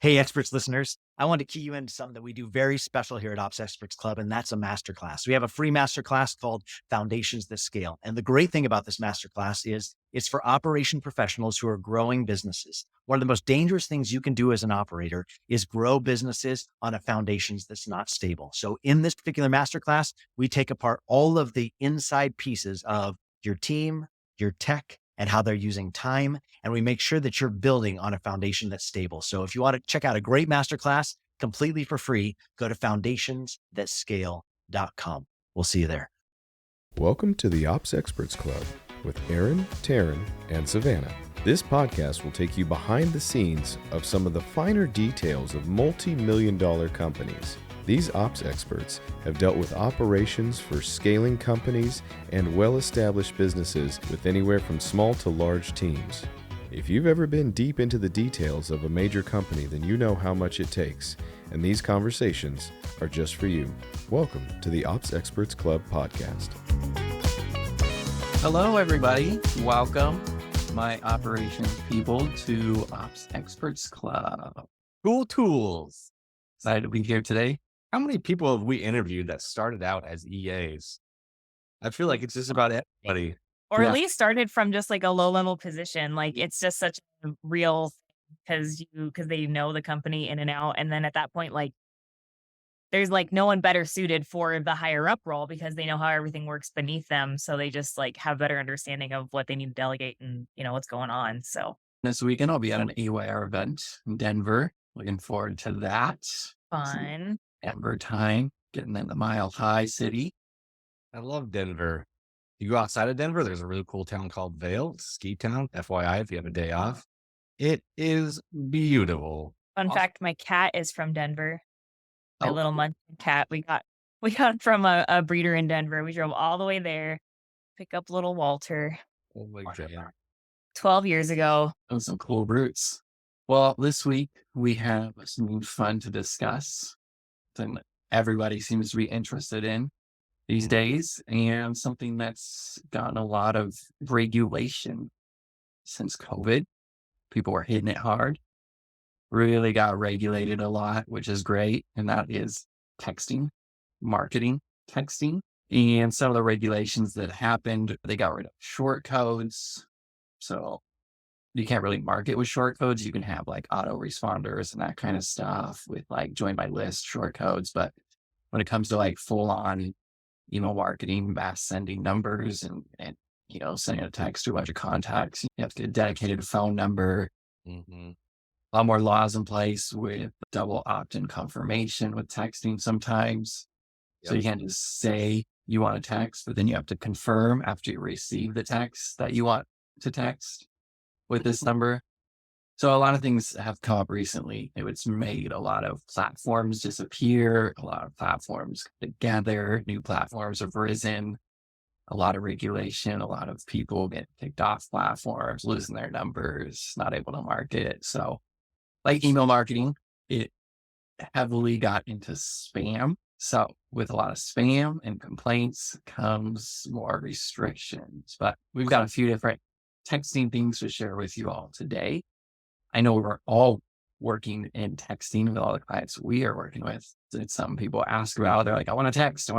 Hey, experts listeners. I want to key you into something that we do very special here at Ops Experts Club, and that's a masterclass. We have a free masterclass called Foundations That Scale. And the great thing about this masterclass is it's for operation professionals who are growing businesses. One of the most dangerous things you can do as an operator is grow businesses on a foundations that's not stable. So in this particular masterclass, we take apart all of the inside pieces of your team, your tech, and how they're using time. And we make sure that you're building on a foundation that's stable. So if you want to check out a great masterclass completely for free, go to foundationsthatscale.com. We'll see you there. Welcome to the Ops Experts Club with Aaron, Taryn, and Savannah. This podcast will take you behind the scenes of some of the finer details of multi-million-dollar companies. These ops experts have dealt with operations for scaling companies and well-established businesses with anywhere from small to large teams. If you've ever been deep into the details of a major company, then you know how much it takes, and these conversations are just for you. Welcome to the Ops Experts Club podcast. Hello, everybody. Welcome, my operations people, to Ops Experts Club. Cool tools. Excited to be here today. How many people have we interviewed that started out as EAs? I feel like it's just about everybody. Or Yeah. at least started from just like a low level position. Like it's just such a real because they know the company in and out. And then at that point, like there's like no one better suited for the higher up role because they know how everything works beneath them. So they just like have better understanding of what they need to delegate and what's going on. So This weekend, I'll be at an AYR event in Denver. Looking forward to that. fun. Denver time, getting in the Mile High City. I love Denver. You go outside of Denver, there's a really cool town called Vail. It's a ski town, FYI, if you have a day off. It is beautiful. Fun Awesome. fact, my cat is from Denver. My Oh, little munchkin cat. We got it from a breeder in Denver. We drove all the way there, pick up little Walter Oh my God. 12 years ago. those some cool roots. Well, this week we have something fun to discuss. Something that everybody seems to be interested in these days, and something that's gotten a lot of regulation since COVID. People were hitting it hard, really got regulated a lot, which is great. And that is texting, marketing, texting. And some of the regulations that happened, they got rid of short codes. So you can't really market with short codes. You can have like autoresponders and that kind of stuff with like join my list short codes. But when it comes to like full on email marketing, mass sending numbers and sending a text to a bunch of contacts, you have to get a dedicated phone number. Mm-hmm. A lot more laws in place with double opt-in confirmation with texting sometimes. So you can't just say you want to text, but then you have to confirm after you receive the text that you want to text with this number. So a lot of things have come up recently. It's made a lot of platforms disappear, a lot of platforms come together, new platforms have risen, a lot of regulation, a lot of people get kicked off platforms, losing their numbers, not able to market. So like email marketing, it heavily got into spam. So with a lot of spam and complaints comes more restrictions, but we've got a few different texting things to share with you all today. I know we're all working in texting with all the clients we are working with. It's something people ask about. They're like, I want to text.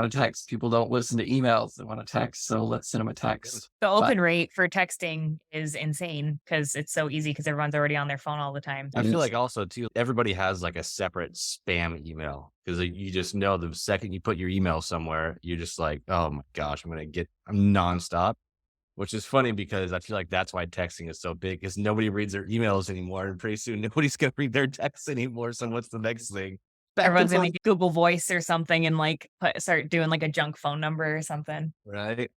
People don't listen to emails. They want to text. So let's send them a text. The open rate for texting is insane because it's so easy because everyone's already on their phone all the time. I feel like also too, everybody has like a separate spam email because you just know the second you put your email somewhere, you're just like, oh my gosh, I'm nonstop. Which is funny because I feel like that's why texting is so big because nobody reads their emails anymore. And pretty soon nobody's going to read their texts anymore. So what's the next thing? Everyone's gonna make Google Voice or something and like start doing like a junk phone number or something. Right.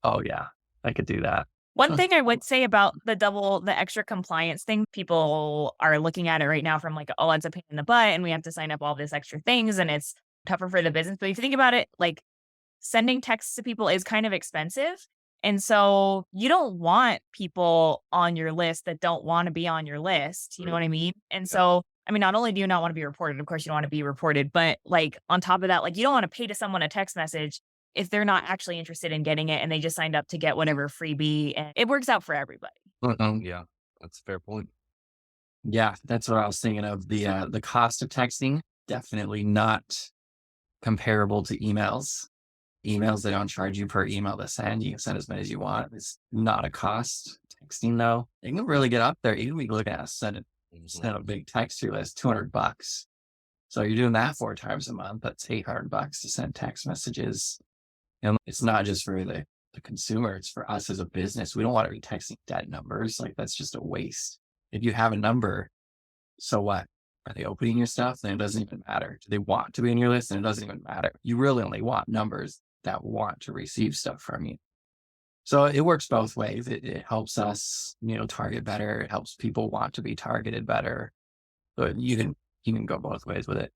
Oh yeah, I could do that. One thing I would say about the extra compliance thing, people are looking at it right now from like, oh, it's a pain in the butt and we have to sign up all this extra things and it's tougher for the business. But if you think about it, like sending texts to people is kind of expensive. And so you don't want people on your list that don't want to be on your list. You know what I mean? And so, I mean, not only do you not want to be reported, of course you don't want to be reported, but like on top of that, like you don't want to pay to someone a text message if they're not actually interested in getting it and they just signed up to get whatever freebie and it works out for everybody. Yeah, that's a fair point. Yeah, that's what I was thinking of. The cost of texting, definitely not comparable to emails. Emails, they don't charge you per email to send. You can send as many as you want. It's not a cost. Texting though, it can really get up there. You can be looking at send a big text to your list, $200. So you're doing that 4 times a month. That's $800 to send text messages. And it's not just for the consumer, it's for us as a business. We don't want to be texting dead numbers. Like that's just a waste. If you have a number, so what? Are they opening your stuff? Then it doesn't even matter. Do they want to be in your list? And it doesn't even matter. You really only want numbers that want to receive stuff from you. So it works both ways. It helps us, target better. It helps people want to be targeted better. So you can go both ways with it.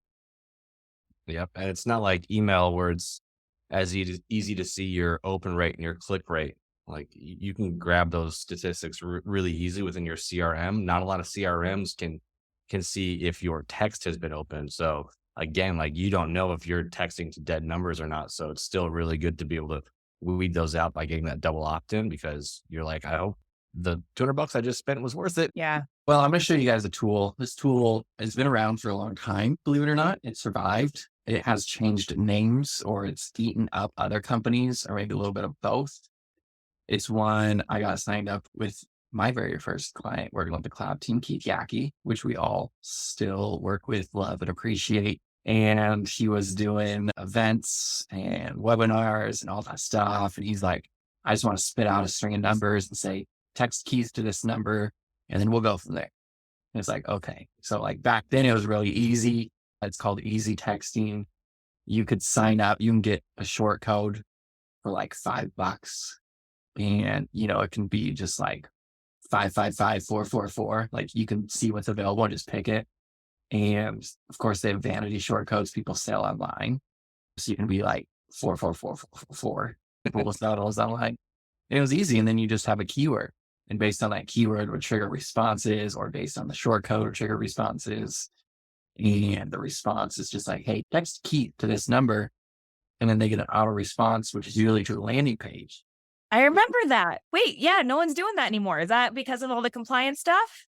Yep. And it's not like email where it's as easy to see your open rate and your click rate. Like you can grab those statistics really easy within your CRM. Not a lot of CRMs can see if your text has been opened. So again, like you don't know if you're texting to dead numbers or not. So it's still really good to be able to weed those out by getting that double opt-in, because you're like, I hope the $200 I just spent was worth it. Yeah. Well, I'm going to show you guys a tool. This tool has been around for a long time. Believe it or not, it survived. It has changed names, or it's eaten up other companies, or maybe a little bit of both. It's one I got signed up with my very first client working with the Collab team, Keith Yackey, which we all still work with, love, and appreciate. And he was doing events and webinars and all that stuff. And he's like, I just want to spit out a string of numbers and say, text Keith to this number, and then we'll go from there. And it's like, okay. So like back then it was really easy. It's called easy texting. You could sign up, you can get a short code for like $5. And, it can be just like 555444. Like you can see what's available and just pick it. And of course, they have vanity short codes people sell online. So you can be like 44444. People will sell those online. And it was easy. And then you just have a keyword. And based on that keyword would trigger responses, or based on the short code would trigger responses. And the response is just like, hey, text Keith to this number. And then they get an auto response, which is usually to the landing page. I remember that. Wait, yeah, no one's doing that anymore. Is that because of all the compliance stuff?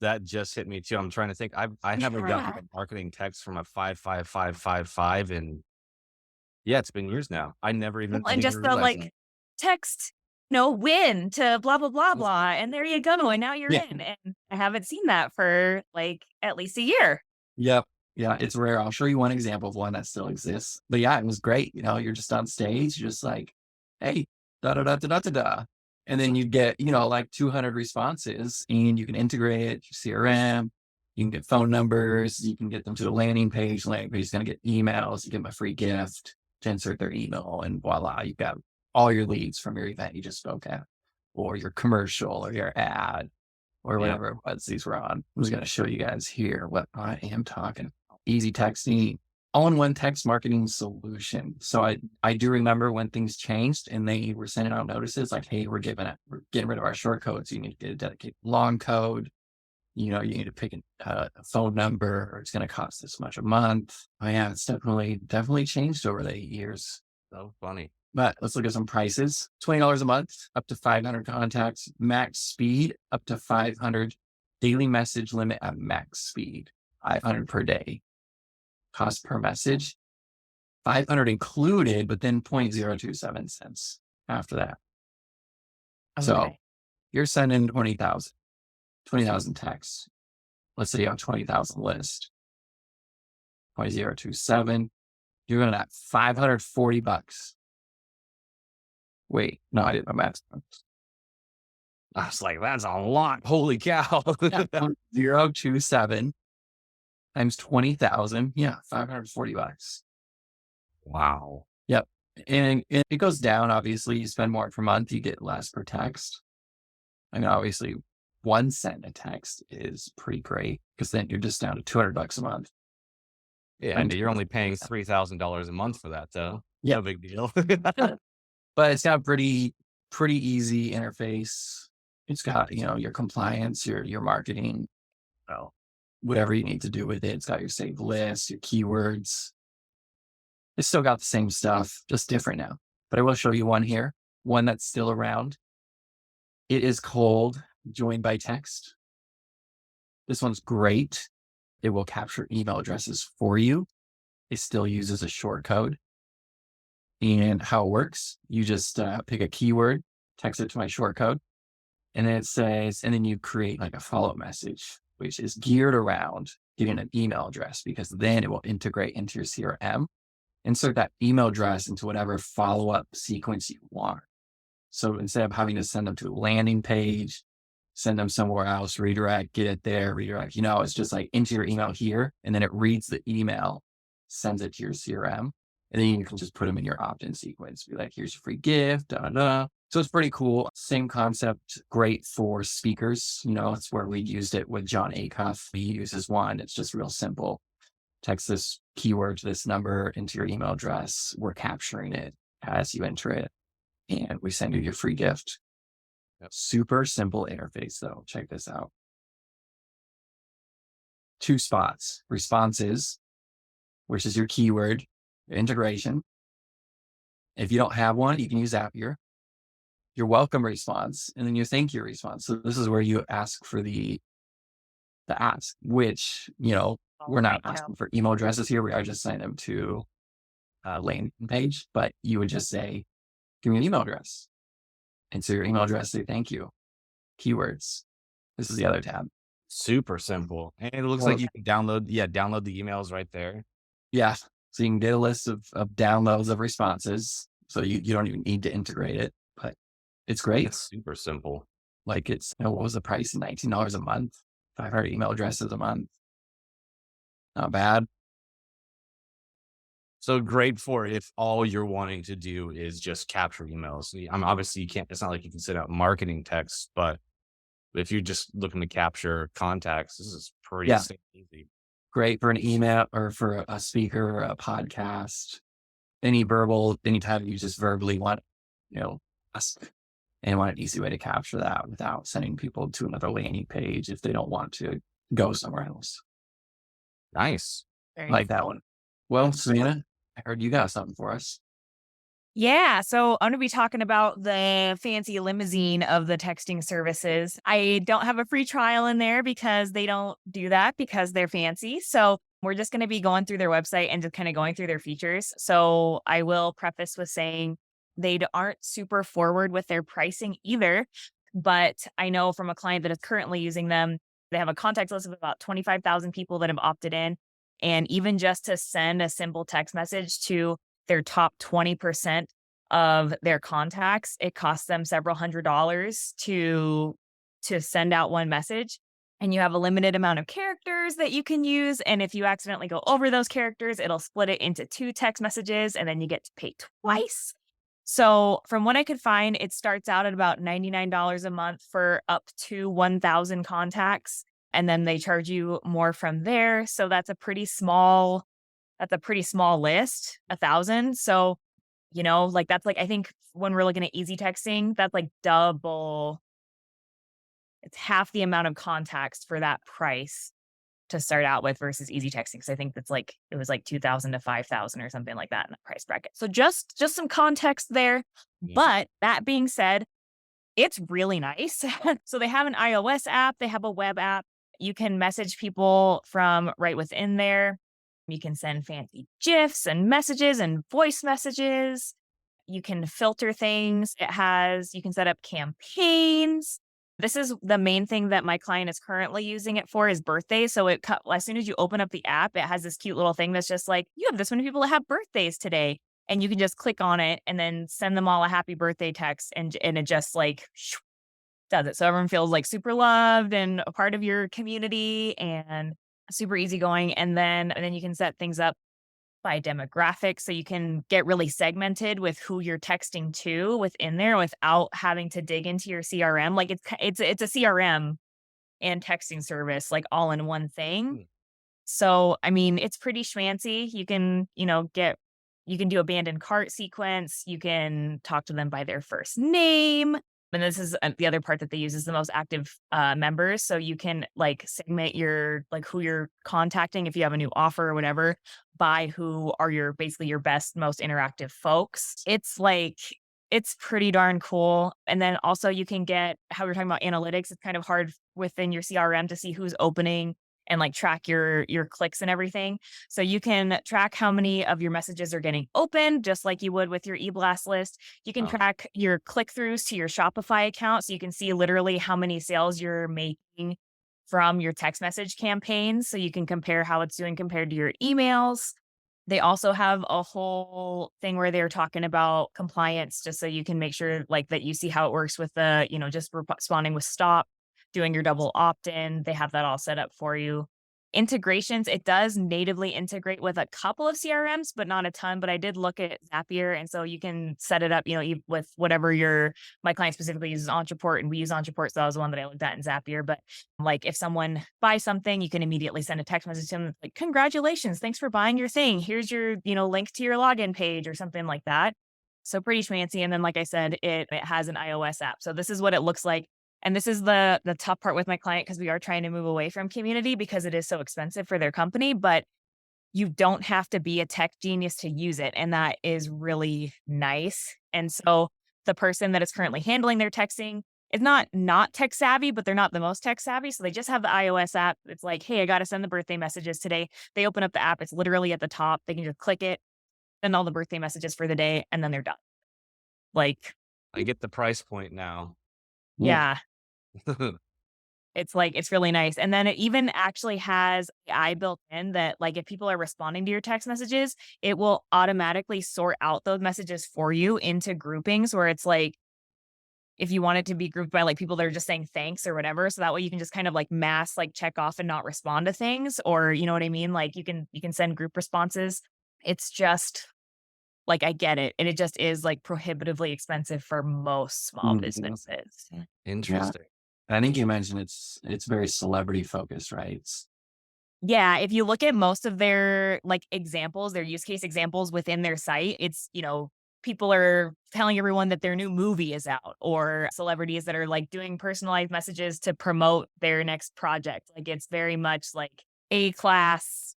That just hit me too. I'm trying to think. I haven't gotten a marketing text from a 55555, and yeah, it's been years now. I never even And just the like text, win to blah, blah, blah, blah. And there you go. And now you're in. And I haven't seen that for like at least a year. Yep. Yeah, it's rare. I'll show you one example of one that still exists. But yeah, it was great. You're just on stage, you're just like, hey, da da da da da da da. And then you get, like 200 responses, and you can integrate it to CRM. You can get phone numbers. You can get them to the landing page. Landing page is going to get emails. You get them a free gift to insert their email, and voila, you've got all your leads from your event you just spoke at, or your commercial, or your ad, or whatever it was these were on. I'm just going to show you guys here what I am talking. Easy texting, all-in-one text marketing solution. So I do remember when things changed and they were sending out notices like, hey, we're getting rid of our short codes. You need to get a dedicated long code. You need to pick a phone number, or it's going to cost this much a month. Oh yeah, it's definitely changed over the years. So funny. But let's look at some prices. $20 a month, up to 500 contacts, max speed, up to 500, daily message limit at max speed, 500 per day. Cost per message, 500 included, but then 0.027 cents after that. Okay. So you're sending 20,000 texts. Let's say you have 20,000 list, 0.027. You're going to have $540. Wait, no, I did my math. I was like, that's a lot. Holy cow. 0.027 times 20,000. Yeah, $540. Wow. Yep. And it goes down. Obviously, you spend more per month, you get less per text. I mean, obviously, 1 cent a text is pretty great, because then you're just down to $200 a month. Yeah, and you're only paying $3,000 a month for that, though. Yeah. No big deal. But it's got pretty easy interface. It's got, your compliance, your marketing, whatever you need to do with it. It's got your saved list, your keywords. It's still got the same stuff, just different now. But I will show you one here, one that's still around. It is called Join by Text. This one's great. It will capture email addresses for you. It still uses a short code. And how it works, you just pick a keyword, text it to my short code, and then it says, and then you create like a follow-up message, which is geared around getting an email address, because then it will integrate into your CRM. Insert that email address into whatever follow-up sequence you want. So instead of having to send them to a landing page, send them somewhere else, redirect, get it there, redirect, it's just like into your email here. And then it reads the email, sends it to your CRM. And then you can just put them in your opt-in sequence. Be like, here's your free gift, da, da, da. So it's pretty cool. Same concept, great for speakers. It's where we used it with John Acuff. He uses one. It's just real simple. Text this keyword to this number into your email address. We're capturing it as you enter it, and we send you your free gift. Yep. Super simple interface, though. Check this out. 2 spots. Responses, which is your keyword, integration. If you don't have one, you can use Zapier. Your welcome response, and then your thank you response. So this is where you ask for the ask, which, we're not asking for email addresses here. We are just sending them to a landing page, but you would just say, give me an email address. And so your email address, say thank you. Keywords. This is the other tab. Super simple. And it looks like you can download the emails right there. Yeah. So you can get a list of downloads of responses. So you don't even need to integrate it, but it's great. It's super simple. Like what was the price? $19 a month, 500 email addresses a month. Not bad. So great for if all you're wanting to do is just capture emails. Obviously you can't, it's not like you can send out marketing texts, but if you're just looking to capture contacts, this is pretty easy. Great for an email or for a speaker or a podcast. Anytime you just verbally want, ask and want an easy way to capture that without sending people to another landing page if they don't want to go somewhere else. Nice. Like that one. Well, Savannah, I heard you got something for us. Yeah. So I'm going to be talking about the fancy limousine of the texting services. I don't have a free trial in there because they don't do that because they're fancy. So we're just going to be going through their website and just kind of going through their features. So I will preface with saying they aren't super forward with their pricing either. But I know from a client that is currently using them, they have a contact list of about 25,000 people that have opted in. And even just to send a simple text message to their top 20% of their contacts, it costs them several $100s to send out one message. And you have a limited amount of characters that you can use. And if you accidentally go over those characters, it'll split it into 2 text messages, and then you get to pay twice. So from what I could find, it starts out at about $99 a month for up to 1,000 contacts. And then they charge you more from there. So that's a pretty small list, 1,000. So, that's like, I think when we're looking at easy texting, that's like double. It's half the amount of contacts for that price to start out with versus easy texting. Cause I think it was like 2,000 to 5,000 or something like that in the price bracket. So just some context there. Yeah. But that being said, it's really nice. So they have an iOS app. They have a web app. You can message people from right within there. You can send fancy GIFs and messages and voice messages. You can filter things. You can set up campaigns. This is the main thing that my client is currently using it for is birthdays. So as soon as you open up the app, it has this cute little thing that's just like, you have this many people that have birthdays today. And you can just click on it and then send them all a happy birthday text. And it just like does it. So everyone feels like super loved and a part of your community and super easygoing. And then you can set things up by demographic. So you can get really segmented with who you're texting to within there without having to dig into your CRM. Like it's a CRM and texting service, like all in one thing. So, I mean, it's pretty schmancy. You can, you can do abandoned cart sequence. You can talk to them by their first name. And this is the other part that they use is the most active members. So you can like segment who you're contacting if you have a new offer or whatever by who are basically your best, most interactive folks. It's pretty darn cool. And then also you can get how we were talking about analytics. It's kind of hard within your CRM to see who's opening and like track your clicks and everything. So you can track how many of your messages are getting opened, just like you would with your e-blast list. You can Oh, track your click-throughs to your Shopify account. So you can see literally how many sales you're making from your text message campaigns. So you can compare how it's doing compared to your emails. They also have a whole thing where they're talking about compliance, just so you can make sure like that you see how it works with the, just responding with stop, doing your double opt-in. They have that all set up for you. Integrations, it does natively integrate with a couple of CRMs, but not a ton. But I did look at Zapier, and so you can set it up, with whatever my client specifically uses Ontraport, and we use Ontraport, so that was the one that I looked at in Zapier. But like if someone buys something, you can immediately send a text message to them like, "Congratulations, thanks for buying your thing. Here's your, link to your login page," or something like that. So pretty schmancy. And then, like I said, it has an iOS app. So this is what it looks like. And this is the tough part with my client, because we are trying to move away from community because it is so expensive for their company, but you don't have to be a tech genius to use it. And that is really nice. And so the person that is currently handling their texting is not tech savvy, but they're not the most tech savvy. So they just have the iOS app. It's like, hey, I got to send the birthday messages today. They open up the app. It's literally at the top. They can just click it, send all the birthday messages for the day, and then they're done. Like, I get the price point now. yeah. It's really nice. And then it even actually has AI built in that, like, if people are responding to your text messages, it will automatically sort out those messages for you into groupings where it's like, if you want it to be grouped by like people that are just saying thanks or whatever. So that way you can just kind of like mass like check off and not respond to things, or you know what I mean? Like you can send group responses. It's just like, I get it. And it just is like prohibitively expensive for most small Mhm. businesses. Interesting. I think you mentioned it's very celebrity focused, right? Yeah, if you look at most of their like examples, their use case examples within their site, it's, people are telling everyone that their new movie is out, or celebrities that are like doing personalized messages to promote their next project. Like it's very much like A-class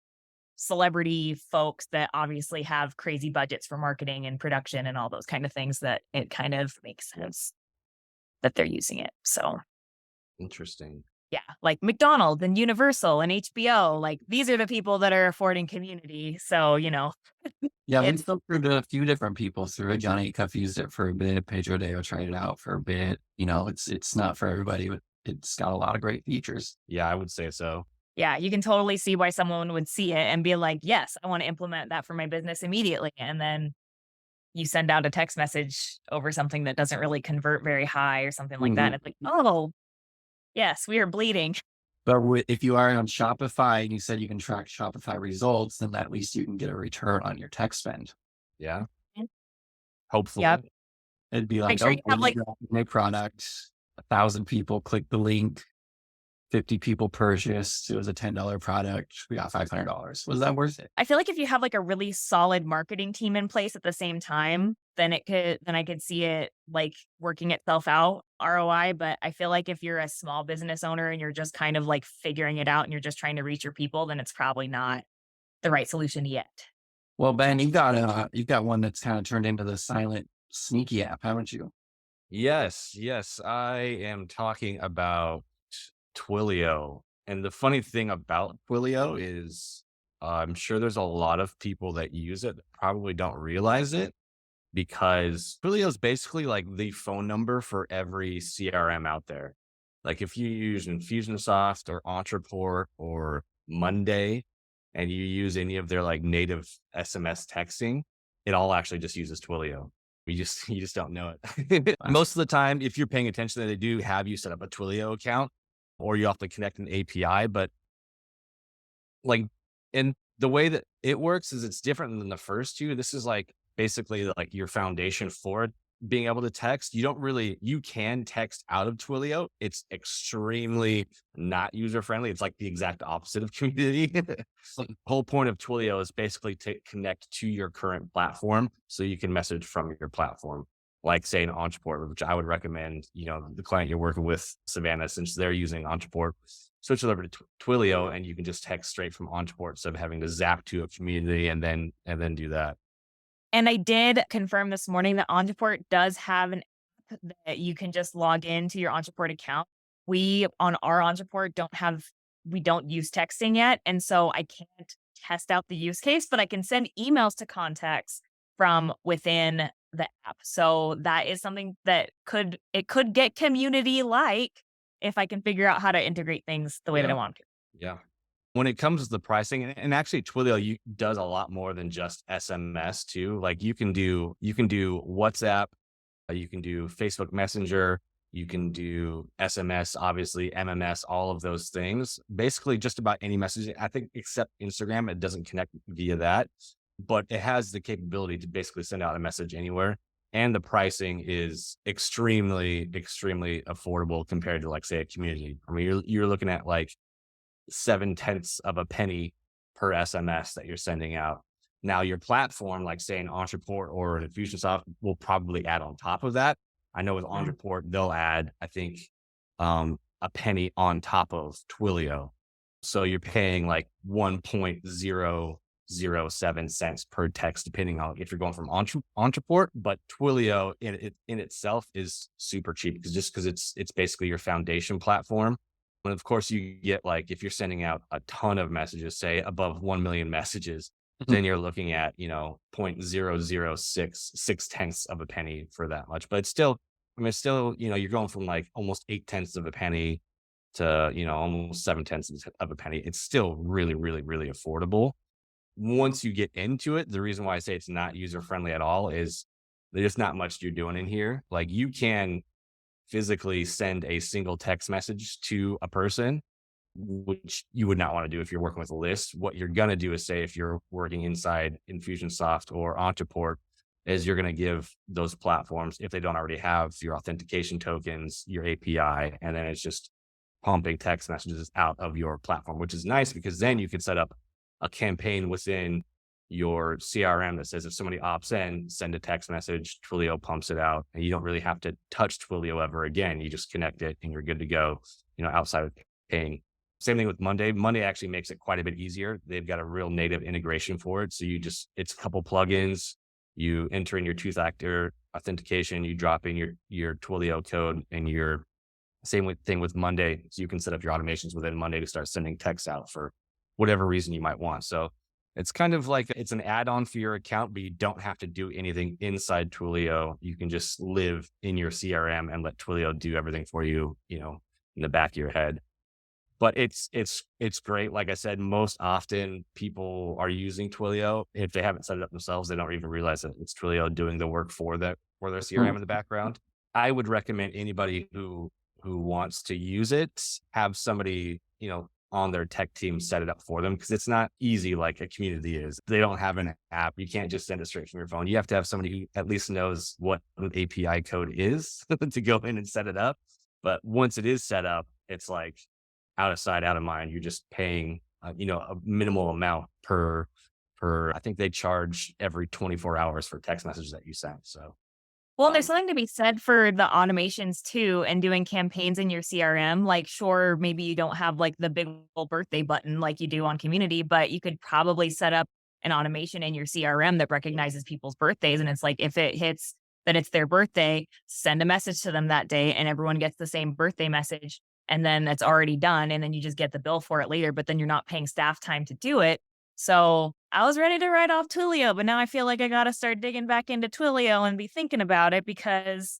celebrity folks that obviously have crazy budgets for marketing and production and all those kind of things, that it kind of makes sense that they're using it. So Interesting. yeah, like McDonald's and Universal and HBO, like these are the people that are affording community. So, Yeah, we it's filtered a few different people through it. Johnny Cuff used it for a bit. Pedro Deo tried it out for a bit. It's not for everybody, but it's got a lot of great features. Yeah, I would say so. yeah, you can totally see why someone would see it and be like, yes, I want to implement that for my business immediately. And then you send out a text message over something that doesn't really convert very high or something like that. And it's like, oh, yes, we are bleeding. But if you are on Shopify and you said you can track Shopify results, then at least you can get a return on your tech spend. Yeah. Mm. Hopefully. Yep. It'd be like, Make sure you have like, my product, 1,000 people clicked the link, 50 people purchased. It was a $10 product. We got $500. Was that worth it? I feel like if you have like a really solid marketing team in place at the same time, then I could see it like working itself out ROI. But I feel like if you're a small business owner and you're just kind of like figuring it out and you're just trying to reach your people, then it's probably not the right solution yet. Well, Ben, you've got one that's kind of turned into the silent sneaky app, haven't you? Yes. I am talking about Twilio. And the funny thing about Twilio is I'm sure there's a lot of people that use it that probably don't realize it, because Twilio is basically like the phone number for every CRM out there. Like if you use Infusionsoft or Ontraport or Monday and you use any of their like native SMS texting, it all actually just uses Twilio. You just don't know it. Most of the time, if you're paying attention, they do have you set up a Twilio account, or you have to connect an API. But like, and the way that it works is it's different than the first two. This is like basically like your foundation for being able to text. You can text out of Twilio. It's extremely not user friendly. It's like the exact opposite of community. The whole point of Twilio is basically to connect to your current platform so you can message from your platform. Like say an Ontraport, which I would recommend, the client you're working with, Savannah, since they're using Ontraport, switch it over to Twilio and you can just text straight from Ontraport instead of having to zap to a community and then do that. And I did confirm this morning that Ontraport does have an app that you can just log into your Ontraport account we on our entreport we don't use texting yet. And so I can't test out the use case, but I can send emails to contacts from within the app. So that is something that could get community like if I can figure out how to integrate things the way that I Yeah. want to. Yeah. When it comes to the pricing, and actually Twilio does a lot more than just SMS too. Like you can do WhatsApp, you can do Facebook Messenger, you can do SMS, obviously MMS, all of those things. Basically, just about any messaging. I think except Instagram, it doesn't connect via that, but it has the capability to basically send out a message anywhere. And the pricing is extremely, extremely affordable compared to, like, say, a community. I mean, you're looking at like 7/10 of a penny per SMS that you're sending out. Now, your platform, like say an Entreport or an Infusionsoft, will probably add on top of that. I know with Mm. Entreport, they'll add, I think, a penny on top of Twilio. So you're paying like 1.007 cents per text, depending on if you're going from Entreport. But Twilio in itself is super cheap because it's basically your foundation platform. And of course, you get like if you're sending out a ton of messages, say above 1 million messages, then you're looking at, 0.0066 of a penny for that much. But it's still, I mean, it's still, you're going from like almost 8/10 of a penny to, almost 7/10 of a penny. It's still really, really, really affordable. Once you get into it, the reason why I say it's not user friendly at all is there's not much you're doing in here. Like you can physically send a single text message to a person, which you would not want to do if you're working with a list. What you're going to do is say, if you're working inside Infusionsoft or Ontoport, is you're going to give those platforms, if they don't already have your authentication tokens, your API, and then it's just pumping text messages out of your platform, which is nice because then you can set up a campaign within your CRM that says if somebody opts in, send a text message, Twilio pumps it out, and you don't really have to touch Twilio ever again. You just connect it and you're good to go, outside of paying. Same thing with Monday. Monday actually makes it quite a bit easier. They've got a real native integration for it. So it's a couple plugins. You enter in your two-factor authentication, you drop in your Twilio code, and your thing with Monday. So you can set up your automations within Monday to start sending texts out for whatever reason you might want. So it's kind of like it's an add-on for your account, but you don't have to do anything inside Twilio. You can just live in your CRM and let Twilio do everything for you, in the back of your head. But it's great. Like I said, most often people are using Twilio. If they haven't set it up themselves, they don't even realize that it's Twilio doing the work for their CRM in the background. I would recommend anybody who wants to use it, have somebody, on their tech team set it up for them, because it's not easy like a community is. They don't have an app. You can't just send it straight from your phone. You have to have somebody who at least knows what an API code is to go in and set it up. But once it is set up, it's like out of sight, out of mind. You're just paying, a minimal amount per, I think they charge every 24 hours for text messages that you send. So Well, there's something to be said for the automations too, and doing campaigns in your CRM. Like, sure, maybe you don't have like the big old birthday button like you do on Community, but you could probably set up an automation in your CRM that recognizes people's birthdays. And it's like, if it hits that it's their birthday, send a message to them that day and everyone gets the same birthday message. And then it's already done. And then you just get the bill for it later, but then you're not paying staff time to do it. So I was ready to write off Twilio, but now I feel like I got to start digging back into Twilio and be thinking about it, because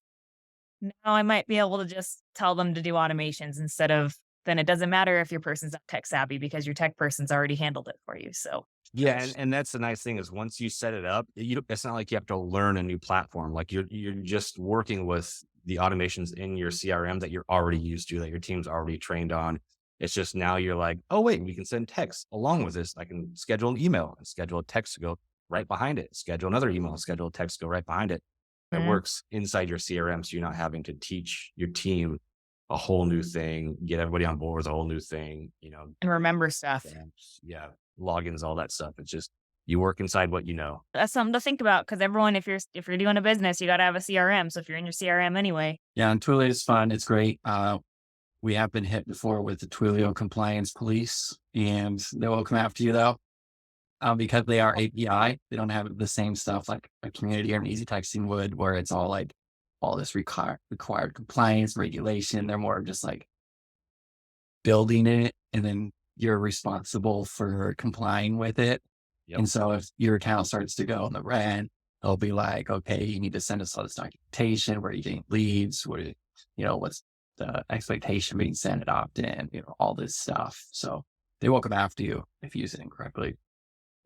now I might be able to just tell them to do automations instead of, then it doesn't matter if your person's not tech savvy because your tech person's already handled it for you. So yeah, and that's the nice thing is once you set it up, it's not like you have to learn a new platform. Like you're just working with the automations in your CRM that you're already used to, that your team's already trained on. It's just now you're like, oh, wait, we can send text along with this. I can schedule an email and schedule a text to go right behind it, schedule another email and schedule a text to go right behind it. It works inside your CRM. So you're not having to teach your team a whole new thing, get everybody on board with a whole new thing, and remember stuff. Yeah, logins, all that stuff. It's just, you work inside what you know. That's something to think about, because everyone, if you're doing a business, you got to have a CRM. So if you're in your CRM anyway. Yeah, and Twilio is fun. It's great. We have been hit before with the Twilio compliance police, and they will come after you though, because they are API. They don't have the same stuff like a Community or an Easy Texting would, where it's all like all this required compliance regulation. They're more just like building it, and then you're responsible for complying with it. Yep. And so if your account starts to go in the red, they'll be like, okay, you need to send us all this documentation. Where are you getting leads? What's the expectation being sent at opt-in, all this stuff. So they will come after you if you use it incorrectly.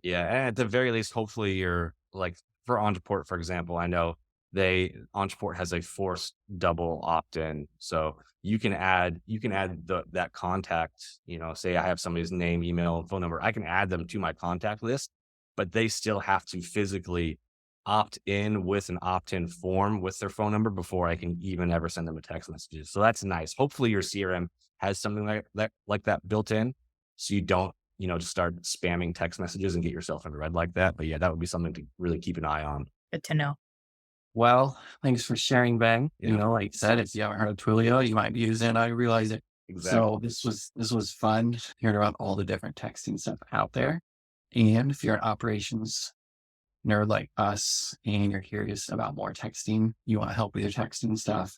Yeah, and at the very least, hopefully you're like for Entreport, for example, I know Entreport has a forced double opt-in. So you can add that contact, say I have somebody's name, email, and phone number. I can add them to my contact list, but they still have to physically opt in with an opt-in form with their phone number before I can even ever send them a text message. So that's nice. Hopefully your CRM has something like that built in, so you don't, just start spamming text messages and get yourself in the red like that. But yeah, that would be something to really keep an eye on. Good to know. Well, thanks for sharing, Ben. Yeah. Like you said, if you haven't heard of Twilio, you might be using it. I realize it. Exactly. So this was fun hearing about all the different texting stuff out there. And if you're an operations nerd like us and you're curious about more texting, you want help with your texting stuff,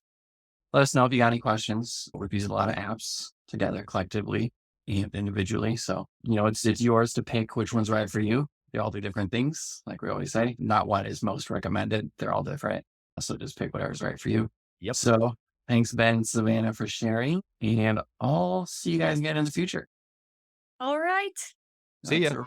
let us know if you got any questions. We've used a lot of apps together collectively and individually. So, it's yours to pick which one's right for you. They all do different things. Like we always say, not one is most recommended. They're all different. So just pick whatever's right for you. Yep. So thanks, Ben and Savannah, for sharing. And I'll see you guys again in the future. All right. See ya.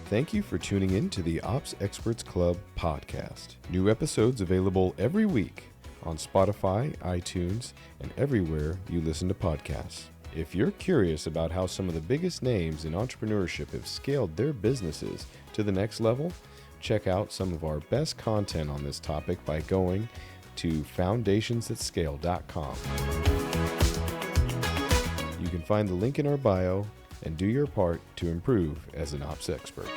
Thank you for tuning in to the Ops Experts Club podcast. New episodes available every week on Spotify, iTunes, and everywhere you listen to podcasts. If you're curious about how some of the biggest names in entrepreneurship have scaled their businesses to the next level, check out some of our best content on this topic by going to foundationsthatscale.com. You can find the link in our bio and do your part to improve as an ops expert.